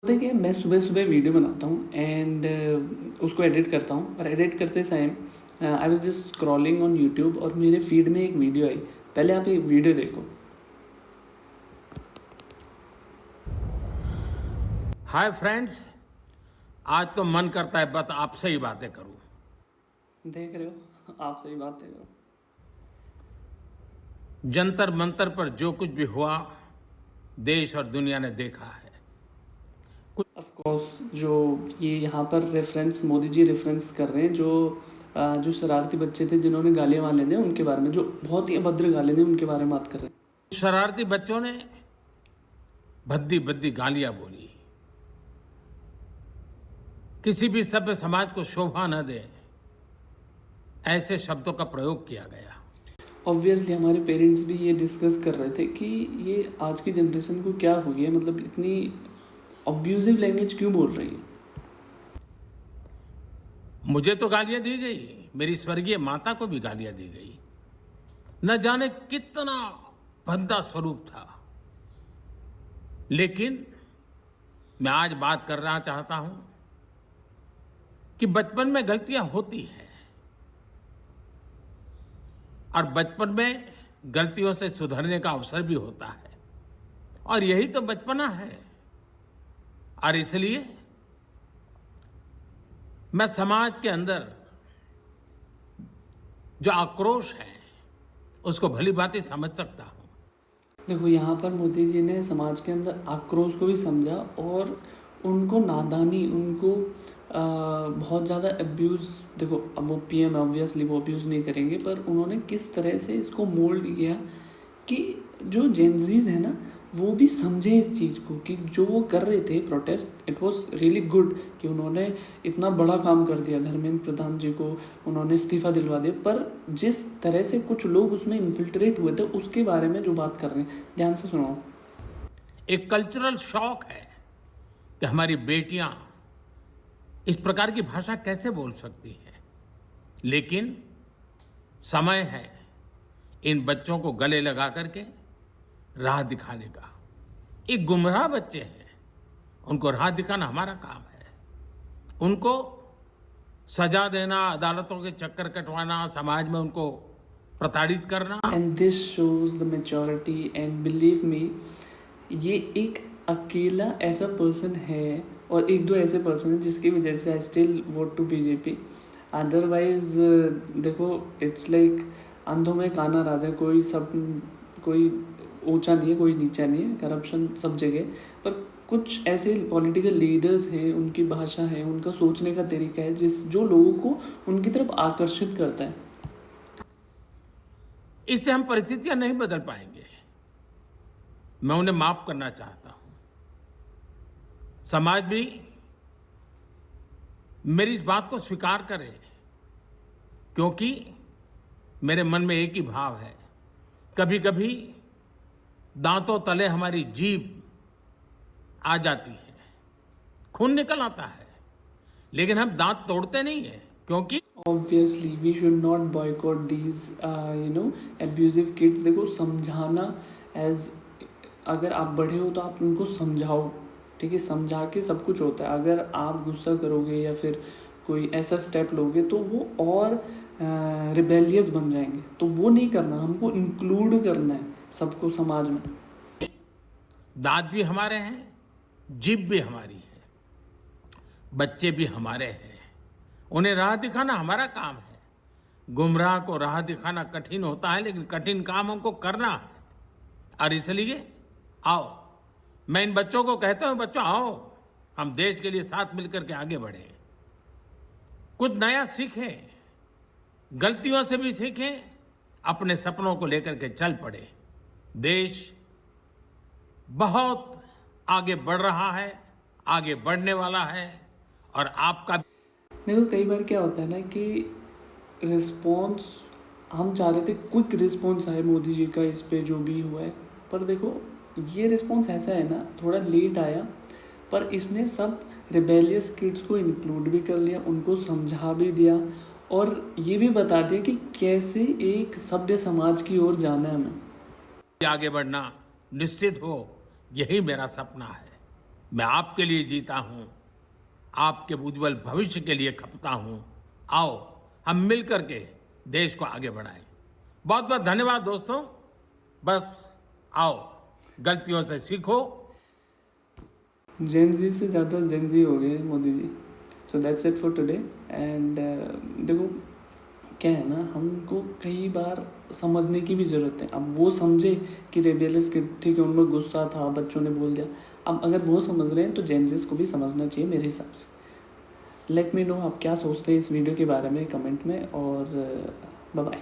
देखिए, मैं सुबह-सुबह वीडियो बनाता हूँ एंड उसको एडिट करता हूँ और एडिट करते time I was just scrolling on YouTube और मेरे फीड में एक वीडियो आई। पहले आप ये वीडियो देखो। Hi friends. आज तो मन करता है बस आपसे ही बातें करूं। देख रहे हो? आप सही बात देख रहे हो। जंतर मंतर पर जो कुछ भी हुआ देश और दुनिया ने देखा है। कुछ ऑफ कोर्स जो ये यहाँ पर रेफरेंस मोदी जी रेफरेंस कर रहे हैं, जो शरारती बच्चे थे जिन्होंने गालियाँ वाले थे उनके बारे में, जो बहुत ही अभद्र गाली थे उनके बारे में बात कर रहे हैं। शरारती बच्चों ने भद्दी भद्दी गालियां बोली। किसी भी सभ्य समाज को शोभा न दे ऐसे शब्दों का प्रयोग किया गया। ऑब्वियसली हमारे पेरेंट्स भी ये डिस्कस कर रहे थे कि ये आज की जनरेशन को क्या हो गया, मतलब इतनी अब्यूजिव लैंग्वेज क्यों बोल रही है। मुझे तो गालियां दी गई, मेरी स्वर्गीय माता को भी गालियां दी गई। न जाने कितना भद्दा स्वरूप था। लेकिन मैं आज बात करना चाहता हूं कि बचपन में गलतियां होती हैं और बचपन में गलतियों से सुधरने का अवसर भी होता है और यही तो बचपना है। और इसलिए मैं समाज के अंदर जो आक्रोश है उसको भली भांति समझ सकता हूं। देखो, यहाँ पर मोदी जी ने समाज के अंदर आक्रोश को भी समझा और उनको नादानी, उनको बहुत ज़्यादा अब्यूज़। देखो, अब वो पीएम ऑब्वियसली वो अब्यूज़ नहीं करेंगे, पर उन्होंने किस तरह से इसको मोल्ड किया कि जो जेनजीज है ना, वो भी समझे इस चीज़ को कि जो वो कर रहे थे protest, it was really good कि उन्होंने इतना बड़ा काम कर दिया। धर्मेंद्र प्रधान जी को उन्होंने इस्तीफ़ा दिलवा दिया, पर जिस तरह से कुछ लोग उसमें इन्फिल्ट्रेट हुए थे उसके बारे में जो बात कर रहे हैं, ध्यान से सुनो। एक कल्चरल शॉक है कि हमारी बेटियां इस प्रकार की भाषा कैसे बोल सकती हैं। लेकिन समय है इन बच्चों को गले लगा करके राह दिखाने का। ये गुमराह बच्चे हैं, उनको राह दिखाना हमारा काम है। उनको सजा देना, अदालतों के चक्कर कटवाना, समाज में उनको प्रताड़ित करना। And this shows the maturity and believe me, ये एक अकेला ऐसा पर्सन है और एक दो ऐसे पर्सन हैं जिसकी वजह से I still vote to BJP. Otherwise देखो, इट्स लाइक अंधों में काना राजा। कोई ऊंचा नहीं है, कोई नीचा नहीं है, करप्शन सब जगह। पर कुछ ऐसे पॉलिटिकल लीडर्स हैं, उनकी भाषा है, उनका सोचने का तरीका है जो लोगों को उनकी तरफ आकर्षित करता है। इससे हम परिस्थितियां नहीं बदल पाएंगे। मैं उन्हें माफ करना चाहता हूं। समाज भी मेरी इस बात को स्वीकार करे, क्योंकि मेरे मन में एक ही भाव है। कभी कभी दांतों तले हमारी जीभ आ जाती है, खून निकल आता है, लेकिन हम दांत तोड़ते नहीं है। क्योंकि obviously we should not boycott these abusive kids. देखो, समझाना एज, अगर आप बड़े हो तो आप उनको समझाओ, ठीक है, समझा के सब कुछ होता है। अगर आप गुस्सा करोगे या फिर कोई ऐसा स्टेप लोगे तो वो और रिबेलियस बन जाएंगे। तो वो नहीं करना, हमको इंक्लूड करना है सबको समाज में। दांत भी हमारे हैं, जीभ भी हमारी है, बच्चे भी हमारे हैं। उन्हें राह दिखाना हमारा काम है। गुमराह को राह दिखाना कठिन होता है, लेकिन कठिन काम हमको करना है। और इसलिए आओ, मैं इन बच्चों को कहता हूं, बच्चों आओ, हम देश के लिए साथ मिलकर के आगे बढ़े, कुछ नया सीखें, गलतियों से भी सीखें, अपने सपनों को लेकर के चल पड़े। देश बहुत आगे बढ़ रहा है, आगे बढ़ने वाला है। और आपका देखो, कई बार क्या होता है ना कि रिस्पॉन्स हम चाह रहे थे, क्विक रिस्पॉन्स आए मोदी जी का इस पे जो भी हुआ है। पर देखो, ये रिस्पॉन्स ऐसा है ना, थोड़ा लेट आया, पर इसने सब रिबेलियस किड्स को इंक्लूड भी कर लिया, उनको समझा भी दिया और ये भी बता दिया कि कैसे एक सभ्य समाज की ओर जाना है हमें। आगे बढ़ना निश्चित हो, यही मेरा सपना है। मैं आपके लिए जीता हूं, आपके उज्जवल भविष्य के लिए खपता हूं। आओ हम मिलकर के देश को आगे बढ़ाएं। बहुत बहुत धन्यवाद दोस्तों। बस आओ, गलतियों से सीखो। जेन जी से ज़्यादा जेन जी हो गए Modi ji. So that's it for today. And देखो क्या है ना, हमको कई बार समझने की भी ज़रूरत है। अब वो समझे कि रेबेलियस किड, ठीक है, उनमें गुस्सा था, बच्चों ने बोल दिया। अब अगर वो समझ रहे हैं तो जेनजिस को भी समझना चाहिए मेरे हिसाब से। लेट मी नो आप क्या सोचते हैं इस वीडियो के बारे में कमेंट में, और बाय बाय।